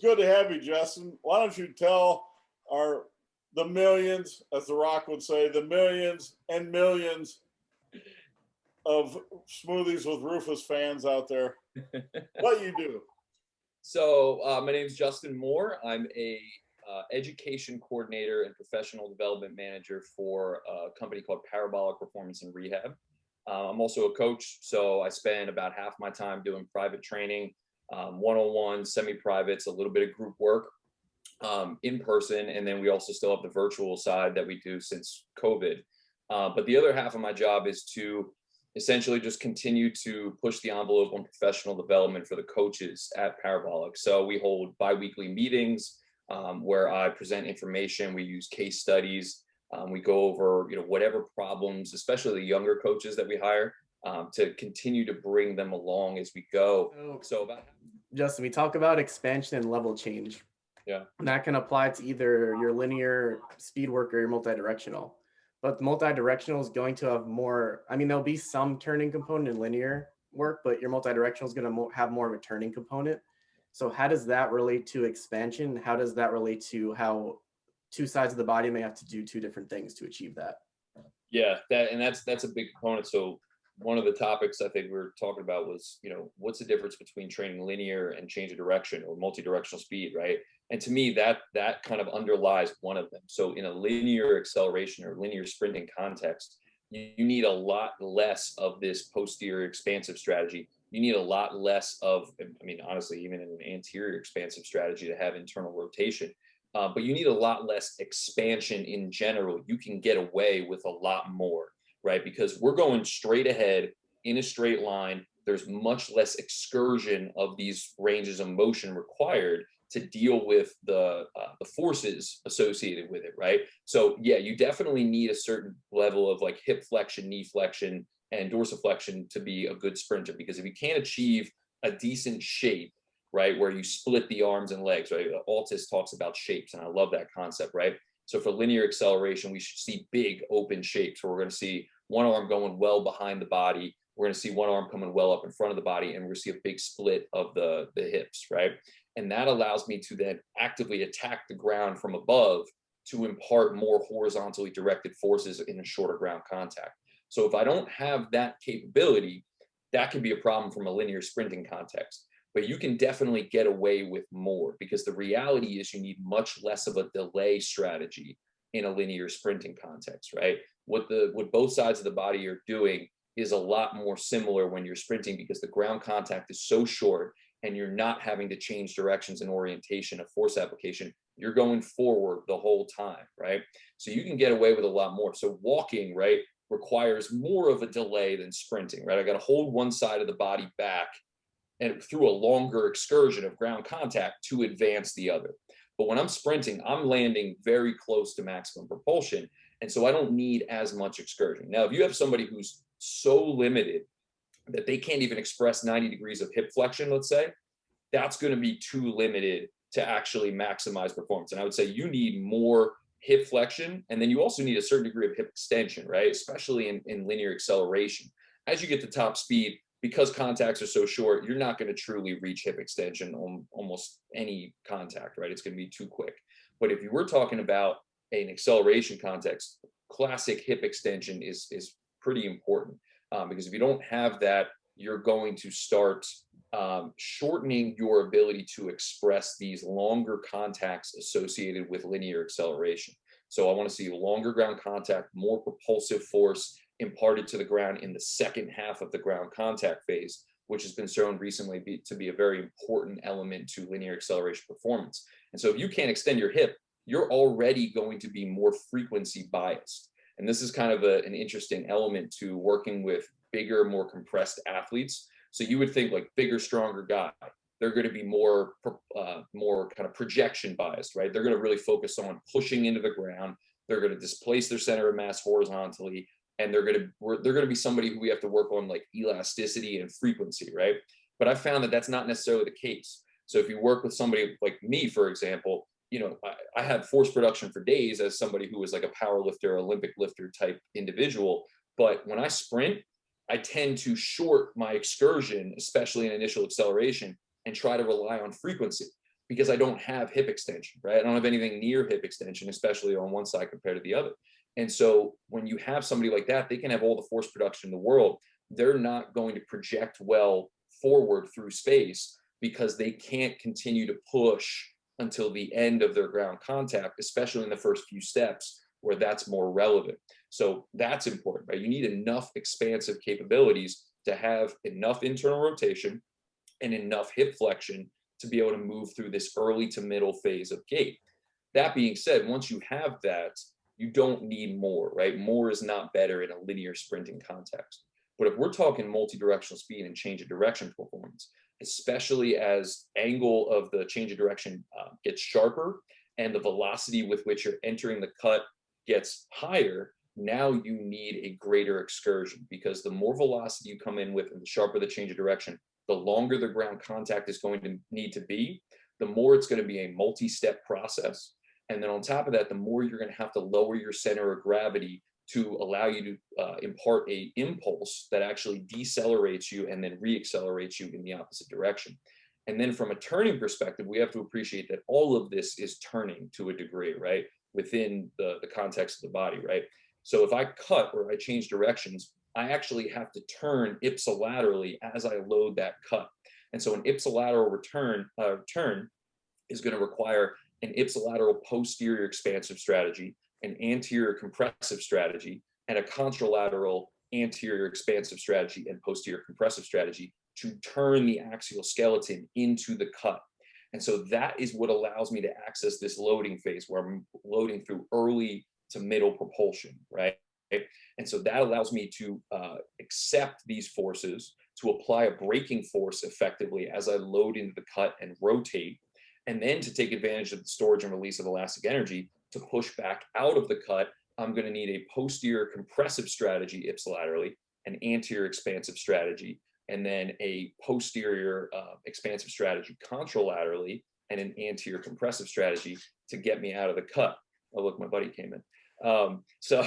good to have you, Justin. Why don't you tell the millions, as The Rock would say, the millions and millions of Smoothies with Rufus fans out there, what you do? So my name is Justin Moore. I'm a education coordinator and professional development manager for a company called Parabolic Performance and Rehab. I'm also a coach, so I spend about half my time doing private training, one-on-one, semi-privates, a little bit of group work in person, and then we also still have the virtual side that we do since COVID. But the other half of my job is to essentially just continue to push the envelope on professional development for the coaches at Parabolic. So we hold bi-weekly meetings where I present information. We use case studies. We go over, whatever problems, especially the younger coaches that we hire, to continue to bring them along as we go. Justin, we talk about expansion and level change. Yeah. And that can apply to either your linear speed work or your multi-directional. But the multi-directional is going to have more, there'll be some turning component in linear work, but your multi-directional is going to have more of a turning component. So how does that relate to expansion? How does that relate to how two sides of the body may have to do two different things to achieve that? Yeah, that's a big component. So one of the topics I think we were talking about was, what's the difference between training linear and change of direction or multi-directional speed, right? And to me, that kind of underlies one of them. So in a linear acceleration or linear sprinting context, you need a lot less of this posterior expansive strategy. You need a lot less of, honestly, even in an anterior expansive strategy to have internal rotation. But you need a lot less expansion in general. You can get away with a lot more, right? Because we're going straight ahead in a straight line. There's much less excursion of these ranges of motion required to deal with the forces associated with it, right? So yeah, you definitely need a certain level of like hip flexion, knee flexion, and dorsiflexion to be a good sprinter, because if you can't achieve a decent shape, right, where you split the arms and legs, right? Altis talks about shapes, and I love that concept, right? So for linear acceleration, we should see big open shapes where we're going to see one arm going well behind the body. We're going to see one arm coming well up in front of the body, and we're going to see a big split of the hips, right? And that allows me to then actively attack the ground from above to impart more horizontally directed forces in a shorter ground contact. So if I don't have that capability, that can be a problem from a linear sprinting context. But you can definitely get away with more, because the reality is you need much less of a delay strategy in a linear sprinting context, right? What both sides of the body are doing is a lot more similar when you're sprinting, because the ground contact is so short and you're not having to change directions and orientation of force application. You're going forward the whole time, right? So you can get away with a lot more. So walking, right, requires more of a delay than sprinting, right? I got to hold one side of the body back and through a longer excursion of ground contact to advance the other. But when I'm sprinting, I'm landing very close to maximum propulsion. And so I don't need as much excursion. Now, if you have somebody who's so limited that they can't even express 90 degrees of hip flexion, let's say, that's going to be too limited to actually maximize performance. And I would say you need more hip flexion, and then you also need a certain degree of hip extension, right? Especially in linear acceleration. As you get to top speed, because contacts are so short, you're not going to truly reach hip extension on almost any contact, right? It's going to be too quick. But if you were talking about an acceleration context, classic hip extension is pretty important, because if you don't have that, you're going to start shortening your ability to express these longer contacts associated with linear acceleration. So I want to see longer ground contact, more propulsive force imparted to the ground in the second half of the ground contact phase, which has been shown recently to be a very important element to linear acceleration performance. And so if you can't extend your hip, you're already going to be more frequency biased. And this is kind of an interesting element to working with bigger, more compressed athletes. So you would think like bigger, stronger guy, they're going to be more kind of projection biased, right? They're going to really focus on pushing into the ground. They're going to displace their center of mass horizontally, and they're going to be somebody who we have to work on like elasticity and frequency, right? But I found that that's not necessarily the case. So if you work with somebody like me, for example, I had force production for days as somebody who was like a power lifter, Olympic lifter type individual. But when I sprint, I tend to short my excursion, especially in initial acceleration, and try to rely on frequency, because I don't have hip extension, right? I don't have anything near hip extension, especially on one side compared to the other. And so when you have somebody like that, they can have all the force production in the world. They're not going to project well forward through space because they can't continue to push until the end of their ground contact, especially in the first few steps where that's more relevant. So that's important, right? You need enough expansive capabilities to have enough internal rotation and enough hip flexion to be able to move through this early to middle phase of gait. That being said, once you have that, you don't need more, right? More is not better in a linear sprinting context. But if we're talking multi-directional speed and change of direction performance, especially as angle of the change of direction gets sharper and the velocity with which you're entering the cut gets higher, now you need a greater excursion, because the more velocity you come in with and the sharper the change of direction, the longer the ground contact is going to need to be, the more it's going to be a multi-step process. And then on top of that, the more you're going to have to lower your center of gravity to allow you to impart a impulse that actually decelerates you and then reaccelerates you in the opposite direction. And then from a turning perspective, we have to appreciate that all of this is turning to a degree, right? Within the context of the body, right? So if I cut or I change directions, I actually have to turn ipsilaterally as I load that cut. And so an ipsilateral turn is going to require an ipsilateral posterior expansive strategy, an anterior compressive strategy, and a contralateral anterior expansive strategy and posterior compressive strategy to turn the axial skeleton into the cut. And so that is what allows me to access this loading phase where I'm loading through early to middle propulsion, right? And so that allows me to accept these forces, to apply a braking force effectively as I load into the cut and rotate, and then to take advantage of the storage and release of elastic energy to push back out of the cut. I'm going to need a posterior compressive strategy ipsilaterally, an anterior expansive strategy, and then a posterior expansive strategy contralaterally, and an anterior compressive strategy to get me out of the cut. Oh, look, my buddy came in. So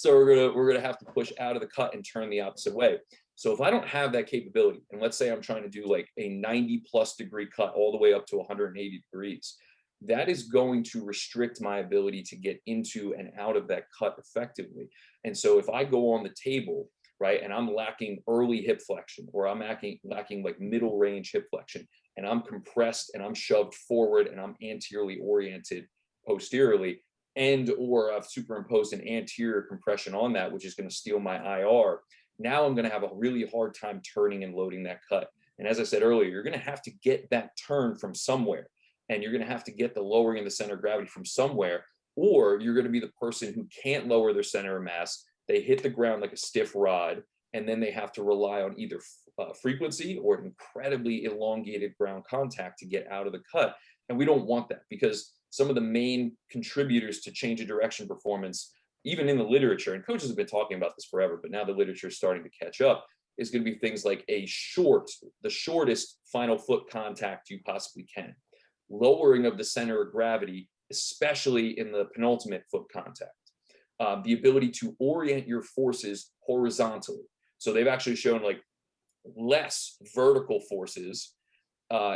we're gonna have to push out of the cut and turn the opposite way. So if I don't have that capability, and let's say I'm trying to do like a 90+ degree cut all the way up to 180 degrees, that is going to restrict my ability to get into and out of that cut effectively. And so if I go on the table, right, and I'm lacking early hip flexion, or I'm lacking like middle range hip flexion, and I'm compressed and I'm shoved forward and I'm anteriorly oriented posteriorly, and or I've superimposed an anterior compression on that, which is going to steal my IR, now I'm going to have a really hard time turning and loading that cut. And as I said earlier, you're going to have to get that turn from somewhere, and you're going to have to get the lowering of the center of gravity from somewhere, or you're going to be the person who can't lower their center of mass. They hit the ground like a stiff rod, and then they have to rely on either frequency or incredibly elongated ground contact to get out of the cut. And we don't want that, because some of the main contributors to change of direction performance, even in the literature, and coaches have been talking about this forever, but now the literature is starting to catch up, is going to be things like the shortest final foot contact you possibly can, lowering of the center of gravity, especially in the penultimate foot contact, the ability to orient your forces horizontally. So they've actually shown like less vertical forces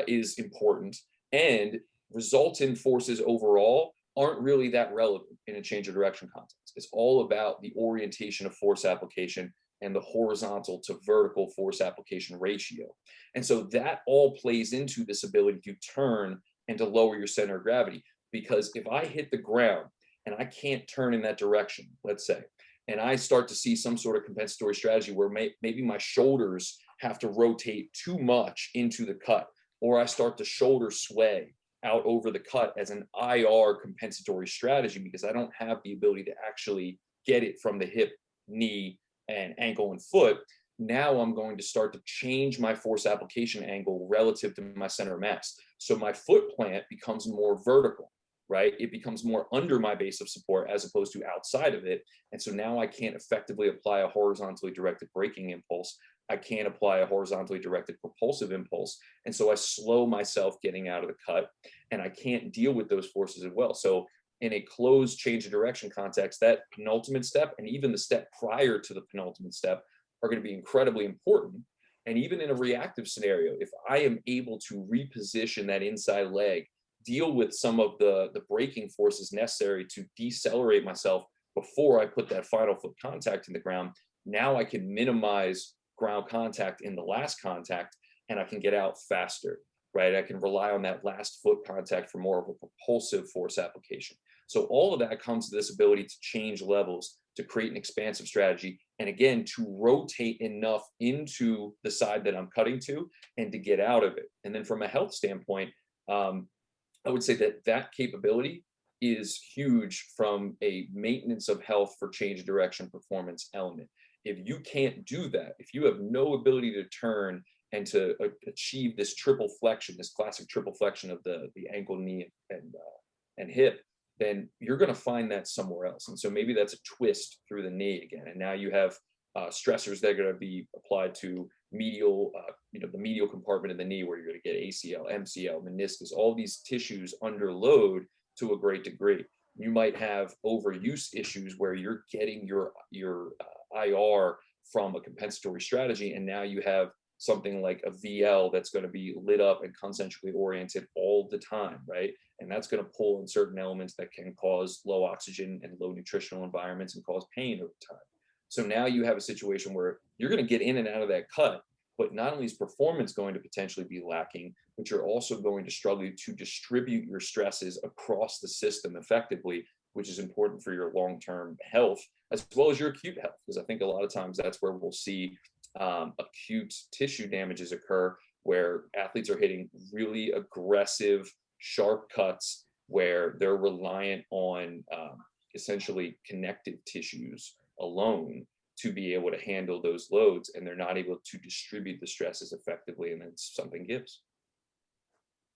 is important, and resultant forces overall aren't really that relevant in a change of direction context. It's all about the orientation of force application and the horizontal to vertical force application ratio. And so that all plays into this ability to turn and to lower your center of gravity. Because if I hit the ground and I can't turn in that direction, let's say, and I start to see some sort of compensatory strategy where maybe my shoulders have to rotate too much into the cut, or I start to shoulder sway out over the cut as an IR compensatory strategy because I don't have the ability to actually get it from the hip, knee, and ankle and foot, now I'm going to start to change my force application angle relative to my center of mass. So my foot plant becomes more vertical, right? It becomes more under my base of support as opposed to outside of it. And so now I can't effectively apply a horizontally directed braking impulse. I can't apply a horizontally directed propulsive impulse. And so I slow myself getting out of the cut, and I can't deal with those forces as well. So in a closed change of direction context, that penultimate step and even the step prior to the penultimate step are going to be incredibly important. And even in a reactive scenario, if I am able to reposition that inside leg, deal with some of the braking forces necessary to decelerate myself before I put that final foot contact in the ground, now I can minimize ground contact in the last contact, and I can get out faster, right? I can rely on that last foot contact for more of a propulsive force application. So all of that comes to this ability to change levels, to create an expansive strategy, and again, to rotate enough into the side that I'm cutting to and to get out of it. And then from a health standpoint, I would say that that capability is huge from a maintenance of health for change of direction performance element. If you can't do that, if you have no ability to turn and to achieve this triple flexion, this classic triple flexion of the ankle, knee, and hip, then you're going to find that somewhere else. And so maybe that's a twist through the knee again. And now you have stressors that are going to be applied to medial, the medial compartment of the knee, where you're going to get ACL, MCL, meniscus, all these tissues under load to a great degree. You might have overuse issues where you're getting your IR from a compensatory strategy, and now you have something like a VL that's going to be lit up and concentrically oriented all the time, right? And that's going to pull in certain elements that can cause low oxygen and low nutritional environments and cause pain over time. So now you have a situation where you're going to get in and out of that cut, but not only is performance going to potentially be lacking, but you're also going to struggle to distribute your stresses across the system effectively, which is important for your long-term health as well as your acute health. Because I think a lot of times that's where we'll see acute tissue damages occur, where athletes are hitting really aggressive, sharp cuts where they're reliant on essentially connective tissues alone to be able to handle those loads, and they're not able to distribute the stresses effectively, and then something gives.